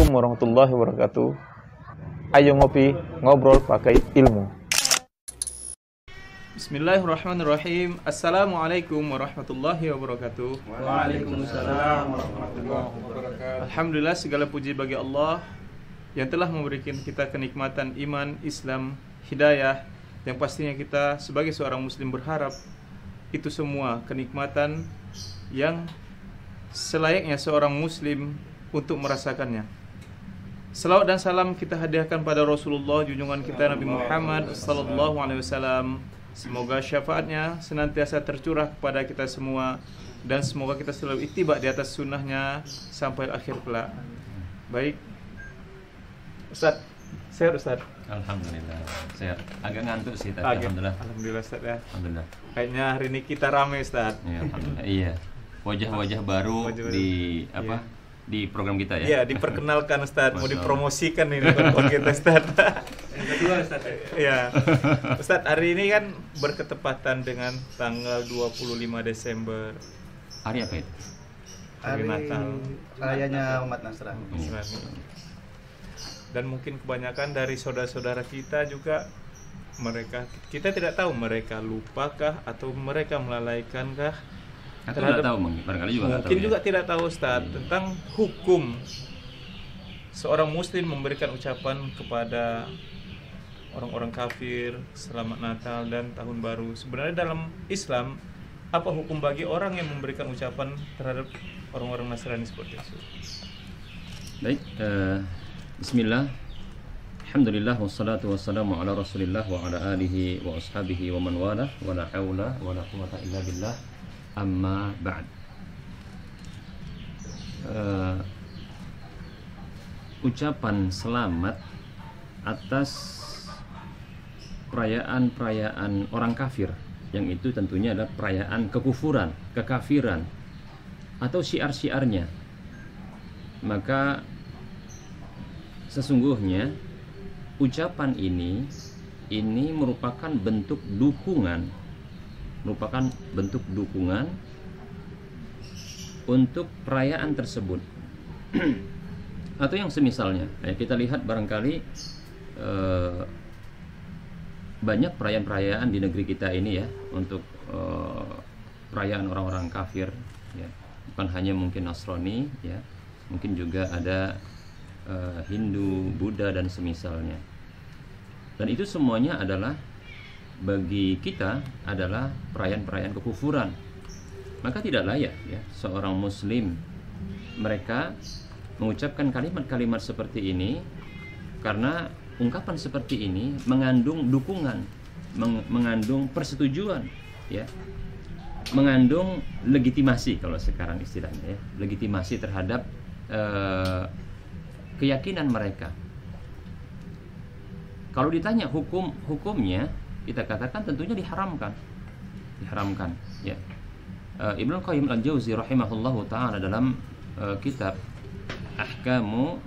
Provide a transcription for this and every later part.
Assalamualaikum warahmatullahi wabarakatuh. Ayo ngopi, ngobrol pakai ilmu. Bismillahirrahmanirrahim. Assalamualaikum warahmatullahi wabarakatuh. Waalaikumsalam warahmatullahi wabarakatuh. Alhamdulillah, segala puji bagi Allah yang telah memberikan kita kenikmatan iman, Islam, hidayah, yang pastinya kita sebagai seorang muslim berharap itu semua kenikmatan yang selayaknya seorang muslim untuk merasakannya. Salawat dan salam kita hadiahkan pada Rasulullah, junjungan kita Nabi Muhammad sallallahu alaihi wasallam. Semoga syafaatnya senantiasa tercurah kepada kita semua, dan semoga kita selalu ittiba di atas sunnahnya sampai akhir kelak. Baik, Ustaz, sehat Ustaz? Alhamdulillah, sehat. Agak ngantuk sih tadi. Alhamdulillah Ustaz ya. Alhamdulillah. Kayaknya hari ini kita ramai Ustaz. Ya, alhamdulillah. Iya. Wajah-wajah baru di apa? Iya. Di program kita ya. Iya, diperkenalkan Ustaz, mau Masya Allah. dipromosikan ini program kita Ustaz. Yang kedua Ustaz. Iya. Ustaz, hari ini kan berketepatan dengan tanggal 25 Desember, Hari apa itu? hari Natal Rayanya umat Nasrani. Nasrani. Dan mungkin kebanyakan dari saudara-saudara kita juga kita tidak tahu mereka lupakah atau mereka melalaikankah Atau nggak tahu, barangkali juga nggak tahu. mungkin Ya. juga tidak tahu Ustaz tentang hukum seorang muslim memberikan ucapan kepada orang-orang kafir selamat Natal dan Tahun Baru. Sebenarnya dalam Islam, apa hukum bagi orang yang memberikan ucapan terhadap orang-orang Nasrani seperti itu? Baik, bismillah. Alhamdulillah wassalatu wassalamu ala Rasulillah wa ala alihi wa ashabihi wa man walah wa la haula wa la quwwata illa billah. Amma ba'd. Ucapan selamat atas perayaan-perayaan orang kafir, yang itu tentunya adalah perayaan kekufuran, kekafiran, atau syiar-syiarnya, maka sesungguhnya ucapan ini merupakan bentuk dukungan, untuk perayaan tersebut atau yang semisalnya. Kita lihat barangkali banyak perayaan-perayaan di negeri kita ini ya, untuk perayaan orang-orang kafir ya. Bukan hanya mungkin Nasrani ya, mungkin juga ada Hindu, Buddha dan semisalnya. Dan itu semuanya adalah bagi kita adalah perayaan-perayaan kekufuran. Maka tidak layak ya seorang muslim mereka mengucapkan kalimat-kalimat seperti ini, karena ungkapan seperti ini mengandung dukungan, mengandung persetujuan ya, mengandung legitimasi kalau sekarang istilahnya ya, legitimasi terhadap keyakinan mereka. Kalau ditanya hukumnya, kita katakan tentunya diharamkan ya. Ibnu Qayyim al-Jauzi rahimahullahu taala dalam kitab Ahkamu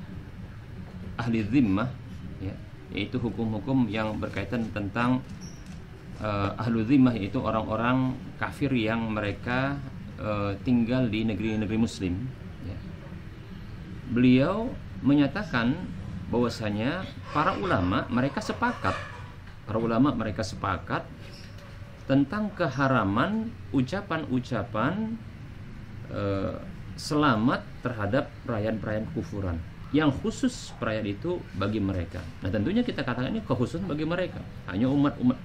Ahli Zimmah ya, yaitu hukum-hukum yang berkaitan tentang ahlu zimmah, yaitu orang-orang kafir yang mereka tinggal di negeri-negeri muslim ya. Beliau menyatakan bahwasanya para ulama mereka sepakat tentang keharaman ucapan-ucapan selamat terhadap perayaan-perayaan kufuran, yang khusus perayaan itu bagi mereka. Nah tentunya kita katakan ini kekhususan bagi mereka, hanya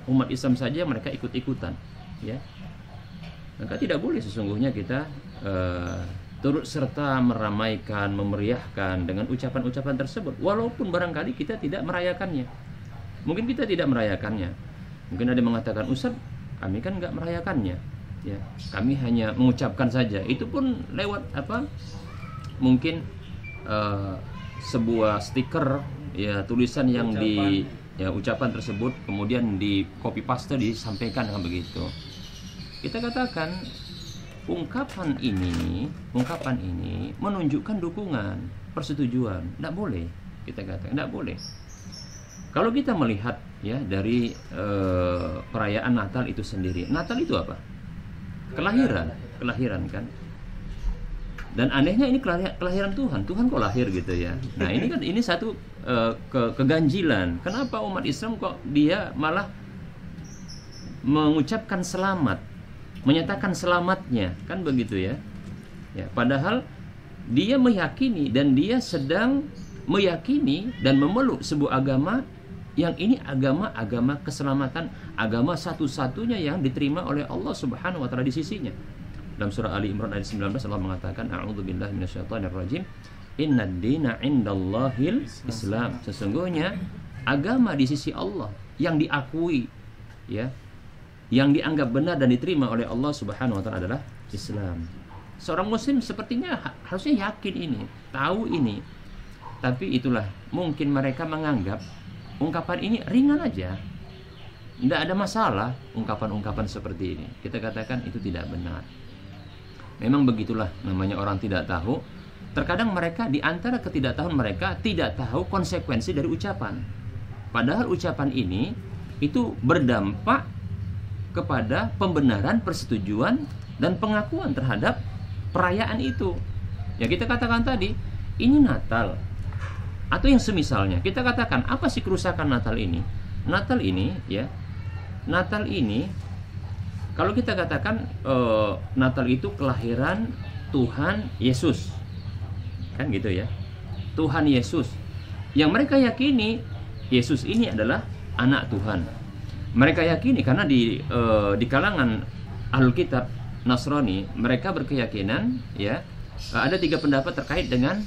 umat Islam saja mereka ikut-ikutan ya. Maka tidak boleh sesungguhnya kita turut serta meramaikan, memeriahkan dengan ucapan-ucapan tersebut, walaupun barangkali kita tidak merayakannya. Mungkin kita tidak merayakannya. Mungkin ada yang mengatakan, Ustaz, kami kan nggak merayakannya, ya. Kami hanya mengucapkan saja. Itu pun lewat apa? Mungkin sebuah stiker, ya, tulisan yang ucapan tersebut kemudian di copy paste disampaikan dengan begitu. Kita katakan ungkapan ini menunjukkan dukungan, persetujuan. Tidak boleh, kita katakan tidak boleh. Kalau kita melihat ya dari perayaan Natal itu sendiri, Natal itu apa? Kelahiran kan. Dan anehnya ini kelahiran Tuhan. Tuhan kok lahir gitu ya. Nah, ini kan satu keganjilan. Kenapa umat Islam kok dia malah mengucapkan selamat, menyatakan selamatnya, kan begitu ya. Ya, padahal dia meyakini dan dia sedang meyakini dan memeluk sebuah agama yang ini agama keselamatan, agama satu-satunya yang diterima oleh Allah Subhanahu wa taala di sisinya. Dalam surah Ali Imran ayat 19 Allah mengatakan a'udzubillahi minasyaitonirrajim innad dina 'indallahil Islam. Sesungguhnya agama di sisi Allah yang diakui ya, yang dianggap benar dan diterima oleh Allah Subhanahu wa taala adalah Islam. Seorang muslim sepertinya harusnya yakin ini, tahu ini. Tapi itulah, mungkin mereka menganggap ungkapan ini ringan aja. Tidak ada masalah ungkapan-ungkapan seperti ini. Kita katakan itu tidak benar. Memang begitulah namanya orang tidak tahu. Terkadang mereka di antara ketidaktahuan mereka tidak tahu konsekuensi dari ucapan. Padahal ucapan ini itu berdampak kepada pembenaran, persetujuan dan pengakuan terhadap perayaan itu. Ya kita katakan tadi, ini Natal atau yang semisalnya. Kita katakan apa sih kerusakan Natal ini? Natal ini ya, Natal ini kalau kita katakan Natal itu kelahiran Tuhan Yesus, kan gitu ya, Tuhan Yesus. Yang mereka yakini Yesus ini adalah anak Tuhan. Mereka yakini karena di kalangan Ahlul Kitab Nasrani mereka berkeyakinan ya, ada 3 pendapat terkait dengan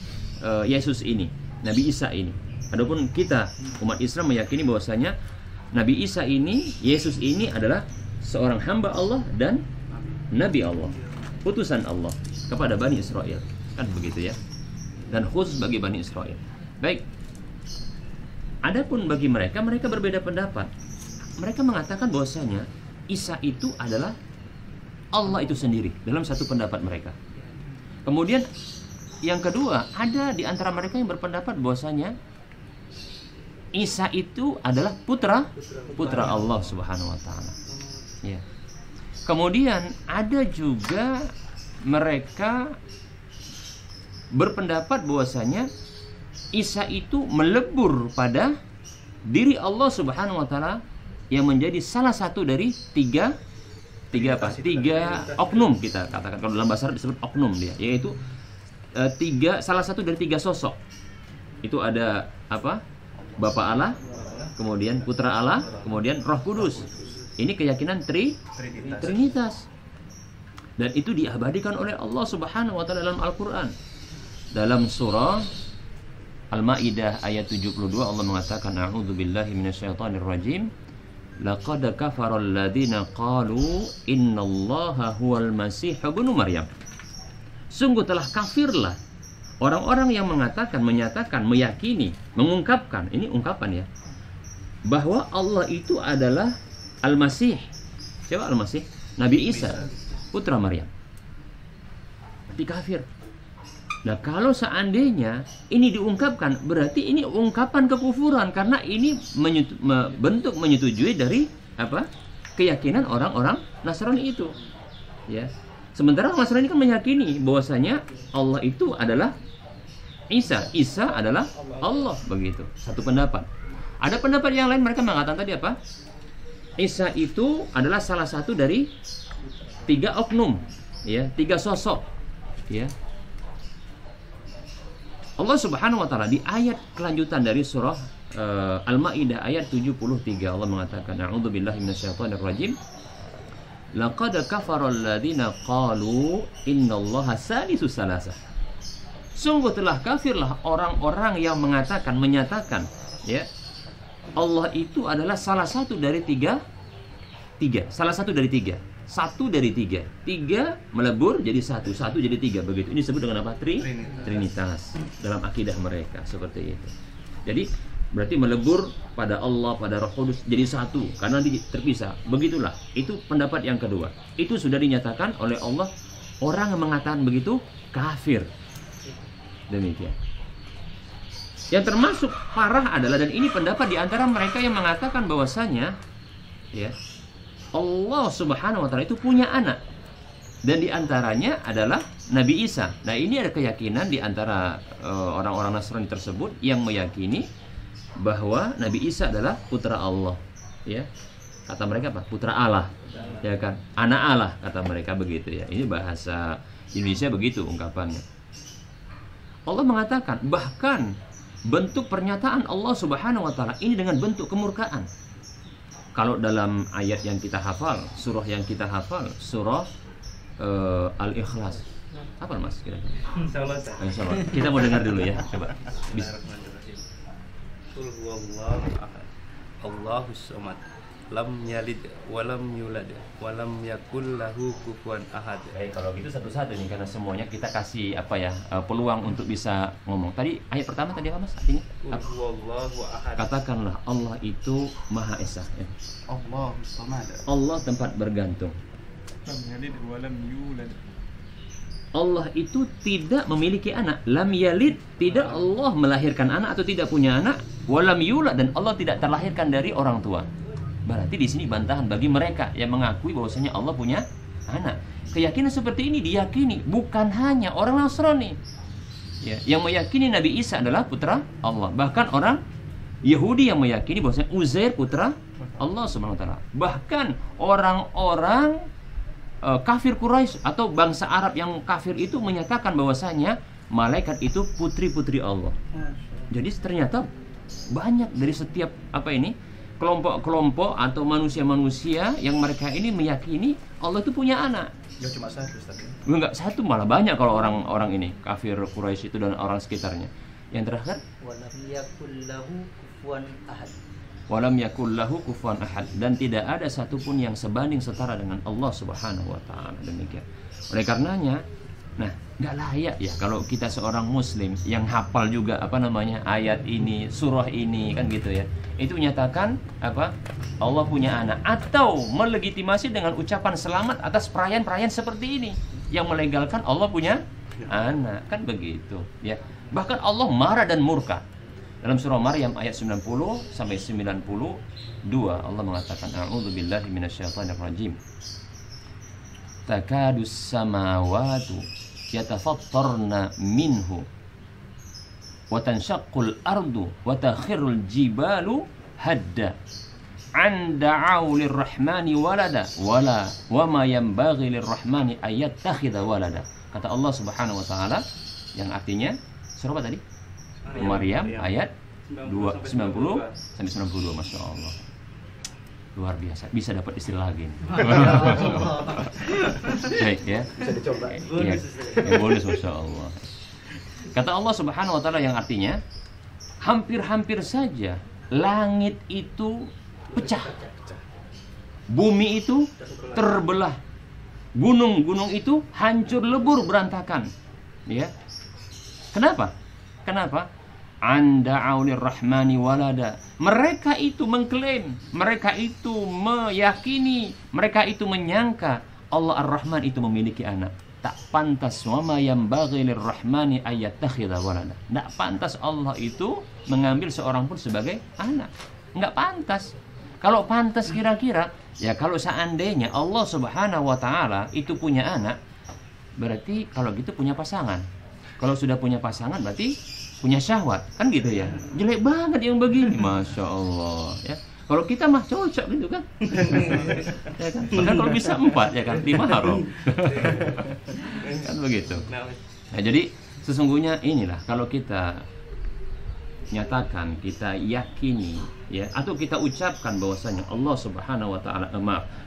Yesus ini, Nabi Isa ini. Adapun kita umat Islam meyakini bahwasanya Nabi Isa ini, Yesus ini adalah seorang hamba Allah dan Nabi Allah, utusan Allah kepada Bani Israel, kan begitu ya, dan khusus bagi Bani Israel. Baik, adapun bagi mereka berbeda pendapat. Mereka mengatakan bahwasanya Isa itu adalah Allah itu sendiri dalam satu pendapat mereka. Kemudian yang kedua, ada di antara mereka yang berpendapat bahwasanya Isa itu adalah putra Allah Subhanahu wa taala. Ya. Kemudian ada juga mereka berpendapat bahwasanya Isa itu melebur pada diri Allah Subhanahu wa taala yang menjadi salah satu dari tiga oknum, kita katakan kalau dalam bahasa Arab disebut oknum dia, yaitu salah satu dari 3 sosok. Itu ada apa? Bapa Allah, kemudian Putra Allah, kemudian Roh Kudus. Ini keyakinan Trinitas. Dan itu diabadikan oleh Allah Subhanahu wa taala dalam Al-Qur'an. Dalam surah Al-Maidah ayat 72 Allah mengatakan a'udzubillahi minasyaitonirrajim. Laqad kafara alladziina qalu innallaha huwal masih ibnu Maryam. Sungguh telah kafirlah orang-orang yang menyatakan, meyakini, mengungkapkan, ini ungkapan ya, bahwa Allah itu adalah Al-Masih. Siapa Al-Masih? Nabi Isa, putra Maryam. Berarti kafir. Nah, kalau seandainya ini diungkapkan, berarti ini ungkapan kekufuran, karena ini bentuk menyetujui dari apa? Keyakinan orang-orang Nasrani itu. Ya. Sementara orang Nasrani kan meyakini bahwasanya Allah itu adalah Isa. Isa adalah Allah, begitu. Satu pendapat. Ada pendapat yang lain, mereka mengatakan tadi apa? Isa itu adalah salah satu dari 3 oknum, ya, 3 sosok, ya. Allah Subhanahu wa taala di ayat kelanjutan dari surah Al-Maidah ayat 73 Allah mengatakan a'udzubillahi minasyaitonirrajim. Laqad kafara alladziina qalu innallaha salisu salasah. Sungguh telah kafirlah orang-orang yang menyatakan, ya, Allah itu adalah salah satu dari tiga. Salah satu dari 3. 1 dari 3. 3 melebur jadi 1 jadi 3, begitu. Ini disebut dengan apa? Trinitas dalam akidah mereka, seperti itu. Jadi berarti melebur pada Allah, pada Roh Kudus jadi 1 karena nanti terpisah. Begitulah. Itu pendapat yang kedua. Itu sudah dinyatakan oleh Allah. Orang yang mengatakan begitu kafir. Demikian. Yang termasuk parah adalah, dan ini pendapat di antara mereka yang mengatakan bahwasanya ya, Allah Subhanahu wa taala itu punya anak. Dan di antaranya adalah Nabi Isa. Nah, ini ada keyakinan di antara orang-orang Nasrani tersebut yang meyakini bahwa Nabi Isa adalah putra Allah. Ya, kata mereka apa? Putra Allah, ya kan? Anak Allah, kata mereka begitu ya. Ini bahasa Indonesia begitu ungkapannya. Allah mengatakan bahkan bentuk pernyataan Allah Subhanahu wa taala ini dengan bentuk kemurkaan. Kalau dalam ayat yang kita hafal, surah yang kita hafal, surah Al-Ikhlas. Apa Mas kira-kira? Insyaallah. Kita mau dengar dulu ya. Coba. Qul huwallahu ahad. Allahus samad. Lam yalid walam yulad walam yakul lahu kufuwan ahad. Baik, kalau gitu satu-satu nih karena semuanya kita kasih apa ya peluang untuk bisa ngomong. Tadi ayat pertama tadi apa Mas artinya? Qul huwallahu ahad. Katakanlah Allah itu Maha Esa ya. Allahus samad. Allah tempat bergantung. Lam yalid wa lam yulad. Allah itu tidak memiliki anak. Lam yalid, tidak Allah melahirkan anak atau tidak punya anak. Walam yulad, dan Allah tidak terlahirkan dari orang tua. Berarti di sini bantahan bagi mereka yang mengakui bahwasanya Allah punya anak. Keyakinan seperti ini diyakini bukan hanya orang Nasrani ya, yang meyakini Nabi Isa adalah putra Allah. Bahkan orang Yahudi yang meyakini bahwasanya Uzair putra Allah Subhanahu wa taala. Bahkan orang-orang kafir Quraisy atau bangsa Arab yang kafir itu menyatakan bahwasanya malaikat itu putri-putri Allah. Jadi ternyata banyak dari setiap kelompok-kelompok atau manusia-manusia yang mereka ini meyakini Allah itu punya anak. Ya cuma satu Ustaz. Enggak satu, malah banyak kalau orang-orang ini kafir Quraisy itu dan orang sekitarnya. Yang terakhir walam yakul lahu kufuwan ahad. Walam yakul lahu kufuwan ahad, dan tidak ada satupun yang sebanding setara dengan Allah Subhanahu wa taala. Demikian. Oleh karenanya, nah, nggak layak ya kalau kita seorang muslim yang hafal juga ayat ini, surah ini kan gitu ya. Itu menyatakan Allah punya anak atau melegitimasi dengan ucapan selamat atas perayaan-perayaan seperti ini yang melegalkan Allah punya anak, kan begitu ya. Bahkan Allah marah dan murka. Dalam surah Maryam ayat 90 sampai 92 Allah mengatakan a'udzubillahi minasyaitonir rajim. Takadus samawatu yatafattarna minhu wa tanshaqqul ardu wa takhirul jibalu hadda an da'u lirrahmani walada wala wa ma yanbaghi lirrahmani ayattakhidha walada. Kata Allah Subhanahu wa taala yang artinya surah apa tadi? Maryam ayat 90 sampai 92. Masya Allah, luar biasa, bisa dapat istilah lagi nih. Baik ya, bisa dicoba ya, bonus Masya Allah. Kata Allah Subhanahu wa taala yang artinya hampir-hampir saja langit itu pecah, bumi itu terbelah, gunung-gunung itu hancur lebur berantakan ya. Kenapa? Anda'aulir rahmani walada. Mereka itu mengklaim, mereka itu meyakini, mereka itu menyangka Allah Ar-Rahman itu memiliki anak. Tak pantas wama yanbaghi lirrahmani ayattakhidha walada. Tak pantas Allah itu mengambil seorang pun sebagai anak. Enggak pantas. Kalau pantas kira-kira ya kalau seandainya Allah Subhanahu wa taala itu punya anak, berarti kalau gitu punya pasangan. Kalau sudah punya pasangan berarti punya syahwat, kan gitu ya. Jelek banget yang begini, Masya Allah ya. Kalau kita mah cocok gitu kan. Ya kan? Bahkan kalau bisa 4 ya kan, 5 haram. Kan begitu. Nah, jadi sesungguhnya inilah kalau kita nyatakan, kita yakini ya, atau kita ucapkan bahwasanya Allah Subhanahu wa taala,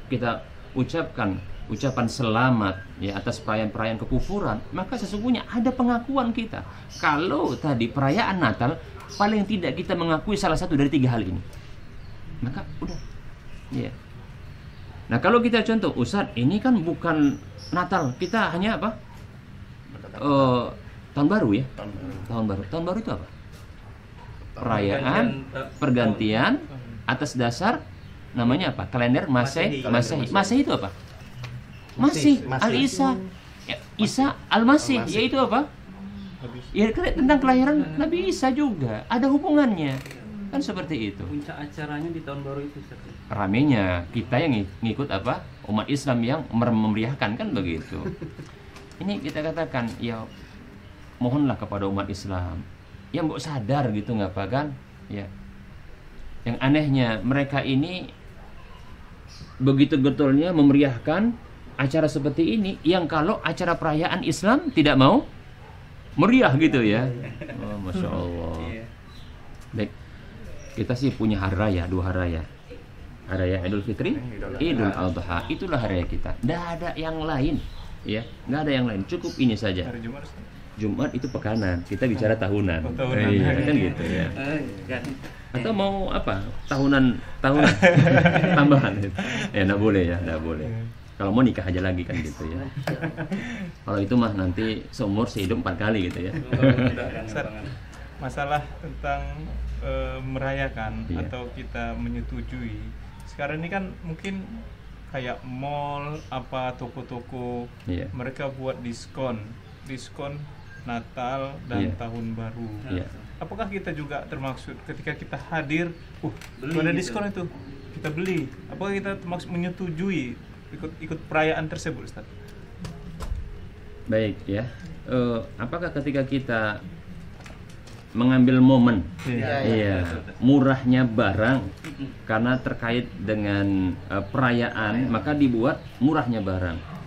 kita ucapkan ucapan selamat ya atas perayaan-perayaan kekufuran, maka sesungguhnya ada pengakuan kita. Kalau tadi perayaan Natal, paling tidak kita mengakui salah satu dari 3 hal ini, maka udah ya. Nah, kalau kita contoh, Ustaz, ini kan bukan Natal, kita hanya tahun baru ya. Tahun baru itu apa? Perayaan pergantian atas dasar namanya apa? Kalender Masehi. Masehi itu apa? Masih Al-Isa ya, Isa Al-Masih, yaitu apa? Ya tentang kelahiran Nabi Isa juga ada hubungannya Kan seperti itu. Puncak acaranya di tahun baru itu, Ustaz. Ramenya kita yang ngikut apa? Umat Islam yang memeriahkan, kan begitu. Ini kita katakan, ya mohonlah kepada umat Islam yang mbok sadar gitu, ngapa kan? Ya. Yang anehnya mereka ini begitu getolnya memeriahkan acara seperti ini, yang kalau acara perayaan Islam tidak mau meriah gitu ya. Oh, Masya Allah. Baik, kita sih punya hari raya, 2 hari raya. Hari raya Idul Fitri, Idul Adha, itulah hari raya kita. Nggak ada yang lain, ya, nggak ada yang lain. Cukup ini saja. Hari Jumat, Ustaz. Jumat itu pekanan, kita bicara tahunan. Oh, tahunan. Iya, kan gitu ya. Atau mau apa? Tahunan tambahan. Ya, nggak boleh ya, nggak boleh. Kalau mau nikah aja lagi kan gitu ya. Kalau itu mah nanti seumur sehidup 4 kali gitu ya. Ustaz, masalah tentang merayakan Iya. atau kita menyetujui. Sekarang ini kan mungkin kayak mall, apa toko-toko, Iya. mereka buat diskon Natal dan Iya. Tahun Baru. Iya. Apakah kita juga termaksud ketika kita hadir, Beli ada gitu. diskon itu, kita beli? Apakah kita termaksud menyetujui ikut perayaan tersebut, Ustaz? Baik ya. Apakah ketika kita mengambil momen, iya, murahnya barang karena terkait dengan perayaan, maka dibuat murahnya barang.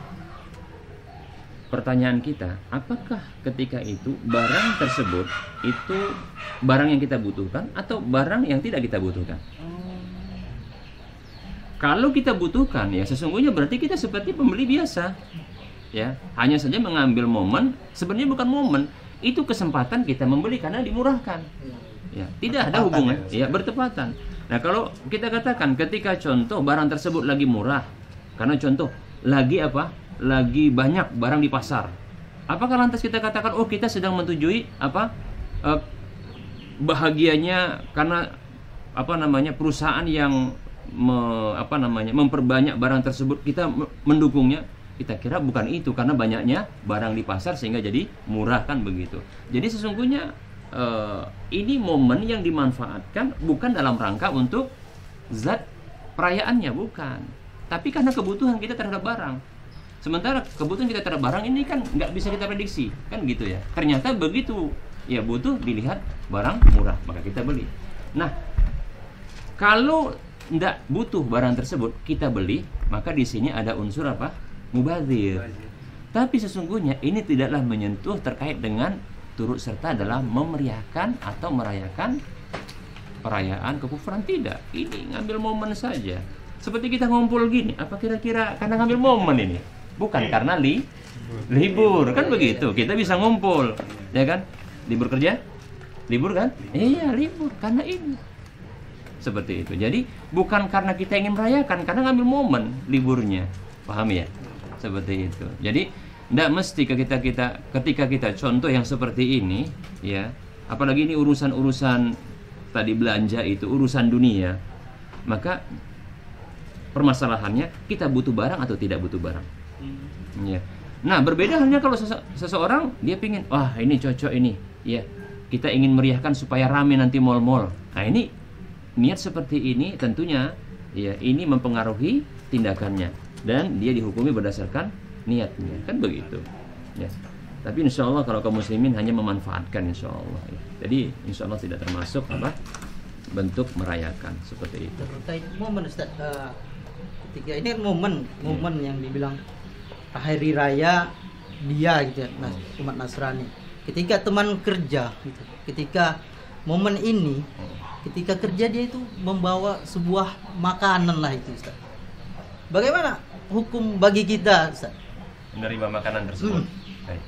Pertanyaan kita, apakah ketika itu barang tersebut itu barang yang kita butuhkan atau barang yang tidak kita butuhkan? Kalau kita butuhkan, ya sesungguhnya berarti kita seperti pembeli biasa, ya, hanya saja mengambil momen. Sebenarnya bukan momen, itu kesempatan kita membeli karena dimurahkan, ya, tidak ada hubungan, ya, bertepatan. Nah, kalau kita katakan ketika contoh barang tersebut lagi murah, karena contoh lagi apa? Lagi banyak barang di pasar. Apakah lantas kita katakan, oh kita sedang menyetujui apa? Bahagianya karena apa namanya perusahaan yang memperbanyak barang tersebut, kita mendukungnya? Kita kira bukan itu, karena banyaknya barang di pasar sehingga jadi murah, kan begitu. Jadi sesungguhnya ini momen yang dimanfaatkan bukan dalam rangka untuk zat perayaannya, bukan, tapi karena kebutuhan kita terhadap barang. Sementara kebutuhan kita terhadap barang ini kan nggak bisa kita prediksi, kan gitu ya. Ternyata begitu ya butuh dilihat barang murah, maka kita beli. Nah, kalau nggak butuh barang tersebut kita beli, maka di sini ada unsur apa? Mubazir. Tapi sesungguhnya ini tidaklah menyentuh terkait dengan turut serta dalam memeriahkan atau merayakan perayaan kekufuran, tidak. Ini ngambil momen saja. Seperti kita ngumpul gini, apa kira-kira karena ngambil momen ini? Bukan karena libur, kan begitu. Kita bisa ngumpul, ya kan? Libur kerja? Libur kan? Iya, libur karena ini. Seperti itu. Jadi bukan karena kita ingin merayakan, karena ngambil momen liburnya. Paham ya? Seperti itu. Jadi tidak mesti ketika kita contoh yang seperti ini, ya, apalagi ini urusan tadi belanja itu urusan dunia, maka permasalahannya kita butuh barang atau tidak butuh barang. Ya. Nah, berbeda halnya kalau seseorang dia pingin, wah ini cocok ini, ya, kita ingin meriahkan supaya rame nanti mal-mal. Nah, ini niat seperti ini tentunya, ya, ini mempengaruhi tindakannya dan dia dihukumi berdasarkan niatnya, kan begitu. Ya. Tapi insya Allah kalau kaum muslimin hanya memanfaatkan, insya Allah. Ya. Jadi insya Allah tidak termasuk apa bentuk merayakan seperti itu. Terkait momen, Ustaz, ketika ini momen yang dibilang hari raya dia gitu ya, umat Nasrani. Ketika teman kerja gitu, ketika momen ini, ketika kerja dia itu membawa sebuah makanan lah itu, Ustaz. Bagaimana hukum bagi kita, Ustaz? Menerima makanan tersebut. Baik.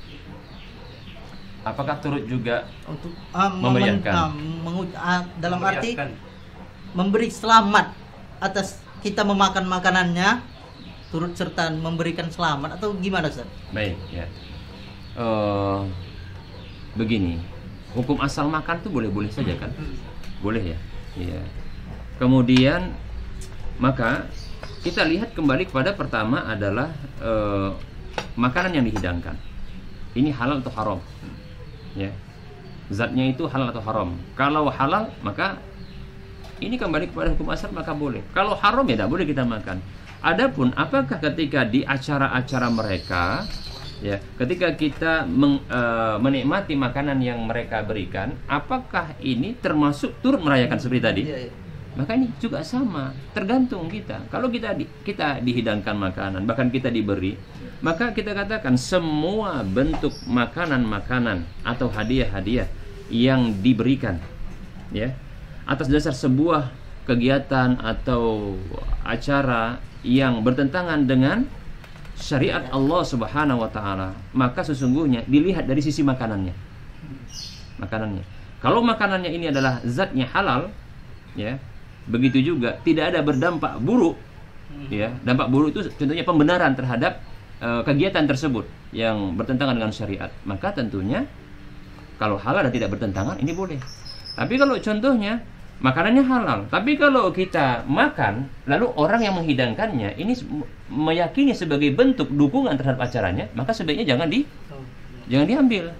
Apakah turut juga Untuk memeriahkan? dalam arti memberi selamat atas kita memakan makanannya, turut serta memberikan selamat atau gimana, Ustaz? Baik, ya. Begini, hukum asal makan tuh boleh-boleh saja kan? Boleh ya. Iya. Kemudian maka kita lihat kembali kepada pertama adalah makanan yang dihidangkan. Ini halal atau haram? Ya. Zatnya itu halal atau haram. Kalau halal maka ini kembali kepada hukum asal maka boleh. Kalau haram ya tidak boleh kita makan. Adapun apakah ketika di acara-acara mereka, ya, ketika kita menikmati makanan yang mereka berikan, apakah ini termasuk turut merayakan seperti tadi? Iya, iya. Maka ini juga sama, tergantung kita. Kalau kita dihidangkan makanan, bahkan kita diberi, maka kita katakan semua bentuk makanan-makanan atau hadiah-hadiah yang diberikan, ya, atas dasar sebuah kegiatan atau acara yang bertentangan dengan syariat Allah Subhanahu wa taala, maka sesungguhnya dilihat dari sisi makanannya. Kalau makanannya ini adalah zatnya halal, ya, begitu juga tidak ada berdampak buruk, ya. Dampak buruk itu contohnya pembenaran terhadap kegiatan tersebut yang bertentangan dengan syariat, maka tentunya kalau halal dan tidak bertentangan ini boleh. Tapi kalau contohnya makanannya halal, tapi kalau kita makan lalu orang yang menghidangkannya ini meyakini sebagai bentuk dukungan terhadap acaranya, maka sebaiknya jangan diambil.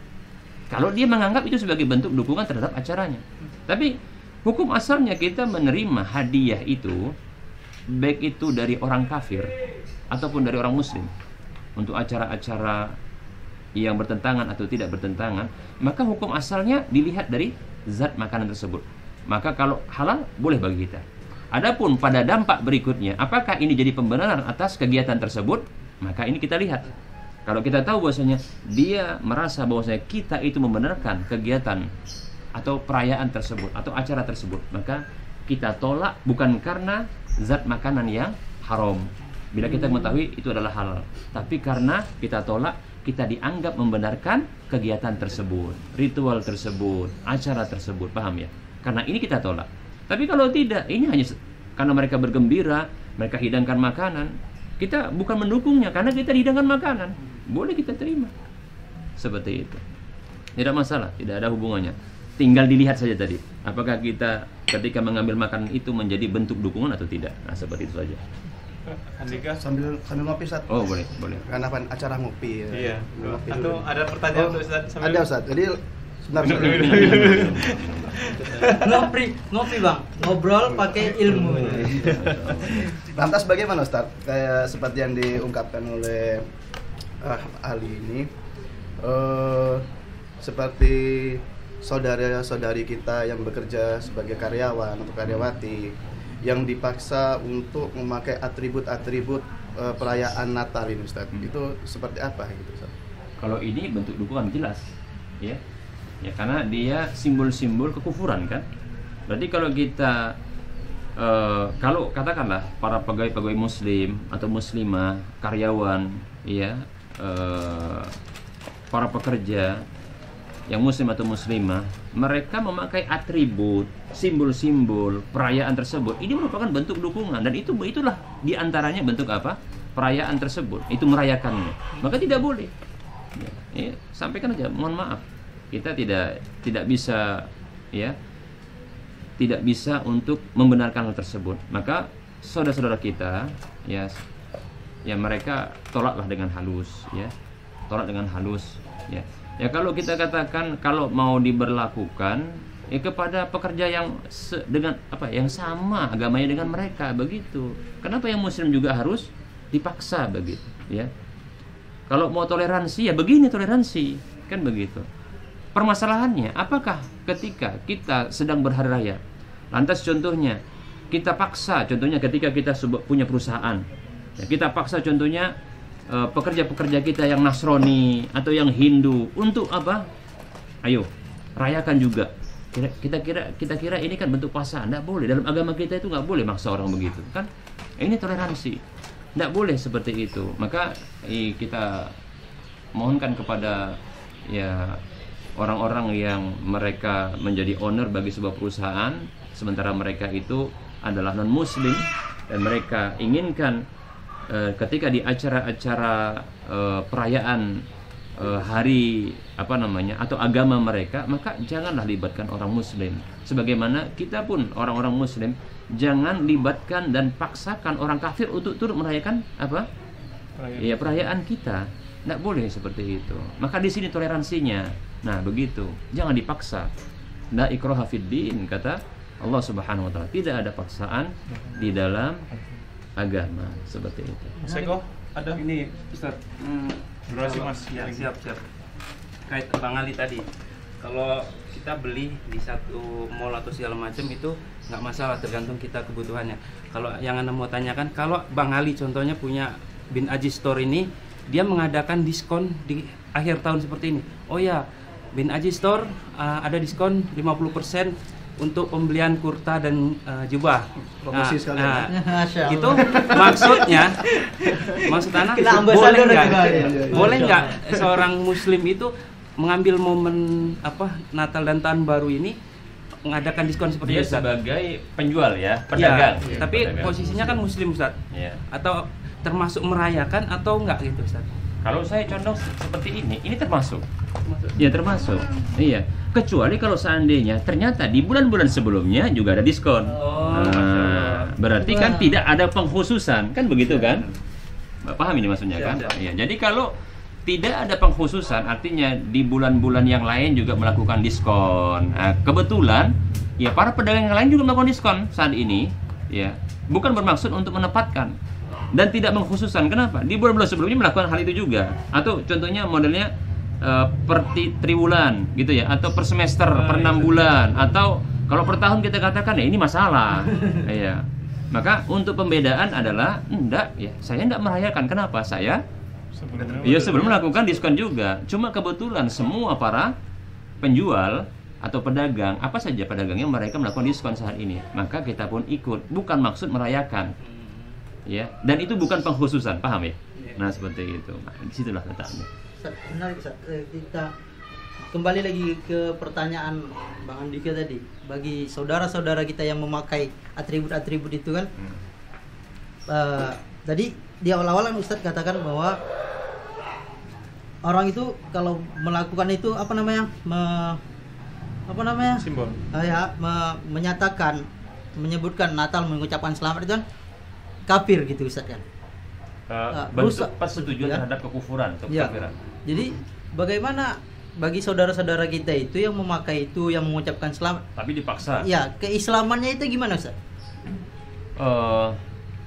Kalau dia menganggap itu sebagai bentuk dukungan terhadap acaranya. Tapi hukum asalnya kita menerima hadiah itu, baik itu dari orang kafir ataupun dari orang muslim, untuk acara-acara yang bertentangan atau tidak bertentangan, maka hukum asalnya dilihat dari zat makanan tersebut. Maka kalau halal boleh bagi kita. Adapun pada dampak berikutnya, apakah ini jadi pembenaran atas kegiatan tersebut, maka ini kita lihat. Kalau kita tahu bahwasanya dia merasa bahwasanya kita itu membenarkan kegiatan atau perayaan tersebut atau acara tersebut, maka kita tolak bukan karena zat makanan yang haram, bila kita mengetahui itu adalah halal, tapi karena kita tolak, kita dianggap membenarkan kegiatan tersebut, ritual tersebut, acara tersebut, paham ya? Karena ini kita tolak. Tapi kalau tidak, ini hanya karena mereka bergembira, mereka hidangkan makanan, kita bukan mendukungnya karena kita dihidangkan makanan, boleh kita terima. Seperti itu. Tidak masalah, tidak ada hubungannya. Tinggal dilihat saja tadi, apakah kita ketika mengambil makanan itu menjadi bentuk dukungan atau tidak. Nah, seperti itu saja. Andika, sambil ngopi, Ustaz. Oh, boleh. Karena apa acara ngopi. Iya. Ngopi Atau dulu. ada pertanyaan untuk Ustaz? Ada, Ustaz. Jadi sebentar. Ngopi bang, ngobrol pakai ilmu. Lantas bagaimana, Ustaz? Kayak seperti yang diungkapkan oleh ahli ini, seperti saudara-saudari kita yang bekerja sebagai karyawan atau karyawati yang dipaksa untuk memakai atribut-atribut perayaan Natal ini, Ustaz. Itu seperti apa gitu, Ustaz? Kalau ini bentuk dukungan jelas, ya. Ya, karena dia simbol-simbol kekufuran kan. Berarti kalau kita kalau katakanlah para pegawai-pegawai muslim atau muslimah, karyawan, ya, para pekerja yang muslim atau muslimah, mereka memakai atribut, simbol-simbol perayaan tersebut, ini merupakan bentuk dukungan, dan itulah diantaranya bentuk apa? Perayaan tersebut, itu merayakannya, maka tidak boleh. Ya, sampaikan aja, mohon maaf, kita tidak bisa, ya, tidak bisa untuk membenarkan hal tersebut. Maka saudara-saudara kita, ya mereka tolaklah dengan halus, ya, tolak dengan halus, ya. Ya, kalau kita katakan kalau mau diberlakukan ya kepada pekerja yang dengan apa, yang sama agamanya dengan mereka, begitu. Kenapa yang muslim juga harus dipaksa begitu, ya? Kalau mau toleransi ya begini toleransi, kan begitu. Permasalahannya apakah ketika kita sedang berhari raya, lantas contohnya kita paksa, contohnya ketika kita punya perusahaan, ya, kita paksa contohnya pekerja-pekerja kita yang Nasrani atau yang Hindu untuk apa? Ayo rayakan juga. Kita kira ini kan bentuk paksaan. Tidak boleh, dalam agama kita itu nggak boleh maksa orang begitu kan. Ini toleransi, tidak boleh seperti itu. Maka kita mohonkan kepada ya orang-orang yang mereka menjadi owner bagi sebuah perusahaan, sementara mereka itu adalah non muslim, dan mereka inginkan ketika di acara-acara perayaan hari apa namanya atau agama mereka, maka janganlah libatkan orang muslim. Sebagaimana kita pun orang-orang muslim jangan libatkan dan paksakan orang kafir untuk turut merayakan apa? Ya, perayaan kita. Tidak boleh seperti itu. Maka di sini toleransinya. Nah, begitu. Jangan dipaksa. La ikraha fid din, kata Allah Subhanahu wa taala. Tidak ada paksaan di dalam agama seperti itu. Mas Eko, ada? Ini Ustaz, Durasi, Mas. Ya, siap. Kait Bang Ali tadi, kalau kita beli di satu mall atau segala macam itu nggak masalah, tergantung kita kebutuhannya. Kalau yang Anda mau tanyakan, kalau Bang Ali contohnya punya Bin Aji Store ini, dia mengadakan diskon di akhir tahun seperti ini. Oh ya, Bin Aji Store ada diskon 50% untuk pembelian kurta dan jubah. Promosi sekalian. Masya Allah. Itu maksudnya, maksud anak Kita ambasador boleh nggak? juga, ya. Boleh nggak seorang Muslim itu mengambil momen Natal dan Tahun Baru ini mengadakan diskon seperti Dia itu, Ustaz? sebagai penjual ya, pedagang. Ya, tapi Pedagang. posisinya kan Muslim, Ustaz. Ya. Atau termasuk merayakan atau enggak gitu, Ustaz? Kalau saya condong seperti ini termasuk. Ya termasuk. Iya. Kecuali kalau seandainya ternyata di bulan-bulan sebelumnya juga ada diskon. Berarti kan tidak ada pengkhususan, kan begitu kan? Paham ini maksudnya kan? Iya. Jadi kalau tidak ada pengkhususan, artinya di bulan-bulan yang lain juga melakukan diskon. Kebetulan, ya para pedagang yang lain juga melakukan diskon saat ini, ya. Bukan bermaksud untuk menempatkan dan tidak mengkhususkan. Kenapa? Di bulan-bulan sebelumnya melakukan hal itu juga. Atau contohnya modelnya per triwulan gitu ya, atau per semester, per 6 bulan, atau kalau per tahun kita katakan ya ini masalah. Iya. Maka untuk pembedaan adalah enggak ya, saya enggak merayakan. Kenapa? Saya sebelum melakukan diskon juga. Cuma kebetulan semua para penjual atau pedagang, apa saja pedagangnya mereka melakukan diskon saat ini, maka kita pun ikut. Bukan maksud merayakan, ya. Dan itu bukan pengkhususan, paham ya? Nah seperti itu. Nah, disitulah letaknya. Menarik, Ustaz. Kita kembali lagi ke pertanyaan Bang Andika tadi. Bagi saudara-saudara kita yang memakai atribut-atribut itu kan, tadi di awal-awal kan Ustaz katakan bahwa orang itu kalau melakukan itu Simbol. menyatakan, menyebutkan Natal, mengucapkan selamat itu kan kafir gitu, Ustaz kan. Bentuk persetujuan ya, terhadap kekufuran atau ya. kekafiran. Jadi bagaimana bagi saudara-saudara kita itu yang memakai itu, yang mengucapkan selamat, Tapi dipaksa. ya keislamannya itu gimana, Ustaz?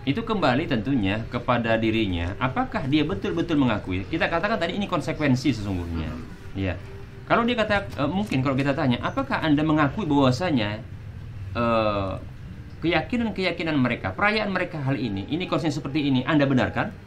Itu kembali tentunya kepada dirinya. Apakah dia betul-betul mengakui? Kita katakan tadi ini konsekuensi sesungguhnya. Ya. Kalau dia kata mungkin kalau kita tanya, apakah Anda mengakui bahwasanya keyakinan mereka, perayaan mereka hal ini konsep seperti ini Anda benarkan?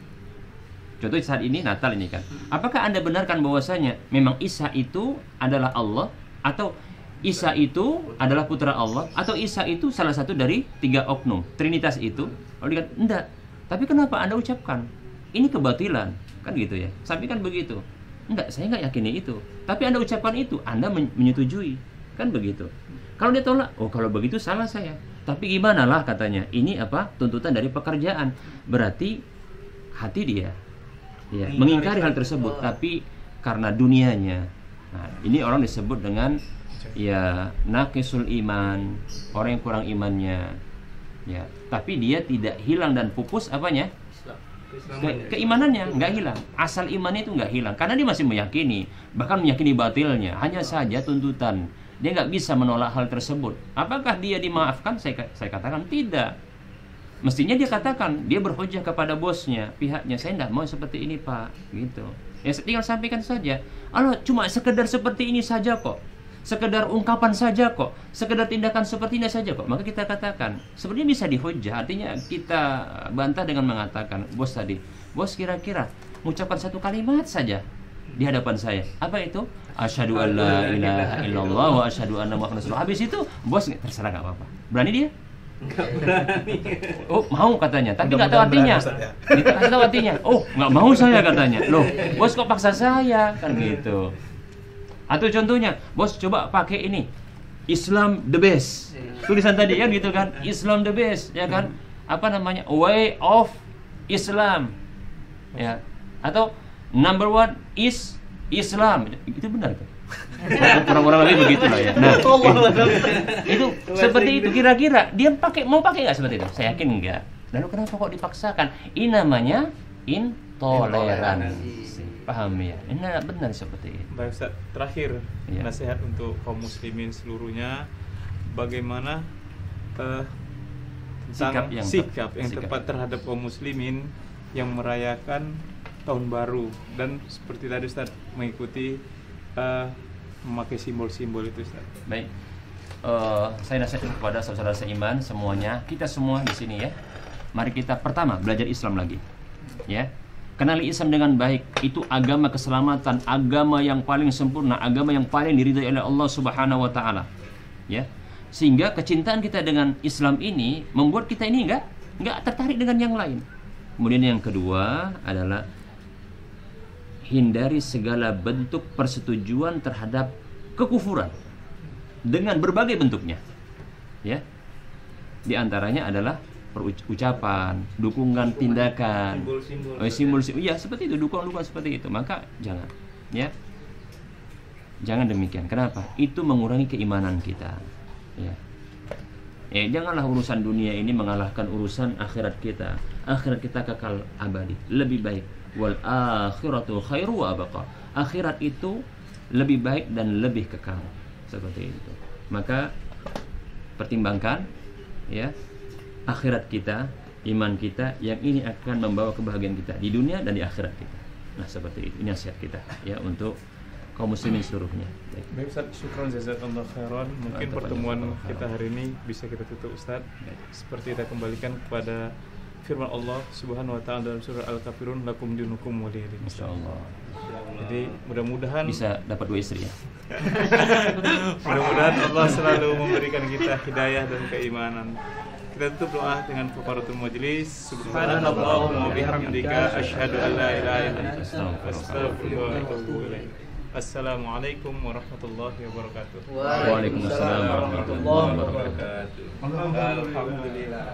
Contoh saat ini Natal ini kan. Apakah Anda benarkan bahwasanya memang Isa itu adalah Allah, atau Isa itu adalah putra Allah, atau Isa itu salah satu dari 3 oknum Trinitas itu? Kalau dikatakan enggak. Tapi kenapa Anda ucapkan? Ini kebatilan, kan gitu ya. Sampai kan begitu. Enggak, saya enggak yakini itu. Tapi Anda ucapkan itu, Anda menyetujui. Kan begitu. Kalau dia tolak, oh kalau begitu salah saya. Tapi gimana lah katanya, ini apa? Tuntutan dari pekerjaan. Berarti hati dia ya, mengingkari hal tersebut, tapi karena dunianya. Nah, ini orang disebut dengan ya naqisul iman, orang yang kurang imannya. Ya, tapi dia tidak hilang dan pupus apanya? Keimanannya nggak hilang, asal imannya itu nggak hilang, karena dia masih meyakini, bahkan meyakini batilnya. Hanya saja tuntutan, dia nggak bisa menolak hal tersebut. Apakah dia dimaafkan? Saya katakan tidak. Mestinya dia katakan, dia berhujjah kepada bosnya, pihaknya, saya tidak mau seperti ini Pak, gitu. Ya tinggal sampaikan saja. Allah cuma sekedar seperti ini saja kok, sekedar ungkapan saja kok, sekedar tindakan seperti ini saja kok. Maka kita katakan, sebenarnya bisa dihujjah. Artinya kita bantah dengan mengatakan, bos tadi, bos kira-kira mengucapkan satu kalimat saja di hadapan saya. Apa itu? Asyhadu an la ilaha illallah wa asyhadu anna muhammadar rasulullah. Habis itu bos terserah nggak apa-apa. Berani dia? Oh mau katanya, tapi nggak tahu artinya. Dikasih tahu artinya. Oh nggak mau saya katanya. Loh, bos kok paksa saya kan gitu. Atau contohnya, bos coba pakai ini, Islam the best. Tulisan tadi ya gitu kan, Islam the best, ya kan? Apa namanya? Way of Islam. Ya. Atau number 1 is Islam. Itu benar kan? Orang-orang lagi begitulah ya. Nah, itu seperti itu kira-kira dia mau pakai nggak seperti itu? Saya yakin enggak. Lalu kenapa kok dipaksakan? Ini namanya intoleransi. Paham ya? Ini benar seperti itu. Baik Ustaz, terakhir Ya. nasihat untuk kaum muslimin seluruhnya, bagaimana tentang sikap yang sikap. tepat terhadap kaum muslimin yang merayakan tahun baru, dan seperti tadi Ustaz mengikuti memakai simbol-simbol itu Ustaz. Baik. Saya nasihatkan kepada saudara seiman semuanya, kita semua di sini ya. Mari kita pertama belajar Islam lagi. Ya. Kenali Islam dengan baik. Itu agama keselamatan, agama yang paling sempurna, agama yang paling diridhai oleh Allah Subhanahu wa taala. Ya. Sehingga kecintaan kita dengan Islam ini membuat kita ini enggak tertarik dengan yang lain. Kemudian yang kedua adalah hindari segala bentuk persetujuan terhadap kekufuran dengan berbagai bentuknya. Ya. Di antaranya adalah ucapan, dukungan tindakan, simbol, ya seperti itu, dukungan seperti itu. Maka jangan, ya, jangan demikian. Kenapa? Itu mengurangi keimanan kita. Ya, janganlah urusan dunia ini mengalahkan urusan akhirat kita. Akhirat kita kekal abadi, lebih baik. Wal akhiratu khairu wa abqa. Akhirat itu lebih baik dan lebih kekal. Seperti itu. Maka pertimbangkan, ya, akhirat kita, iman kita yang ini akan membawa kebahagiaan kita di dunia dan di akhirat kita. Nah, seperti itu. Ini nasihat kita ya untuk kaum muslimin seluruhnya. Baik Ustaz, syukran jazakallahu khairan. Mungkin pertemuan kita hari ini bisa kita tutup Ustaz. Seperti kita kembalikan kepada firman Allah Subhanahu wa taala dalam surah Al-Kafirun, lakum dinukum waliyadin. Insyaallah. Jadi mudah-mudahan bisa dapat 2 istri ya. Mudah-mudahan Allah selalu memberikan kita hidayah dan keimanan. Kita tutup doa dengan kafaratul majlis. Subhanallahumma wa bihamdika asyhadu an la ilaha illa anta astaghfiruka wa atubu ilaik. Assalamualaikum warahmatullahi wabarakatuh. Waalaikumsalam warahmatullahi wabarakatuh. Alhamdulillah.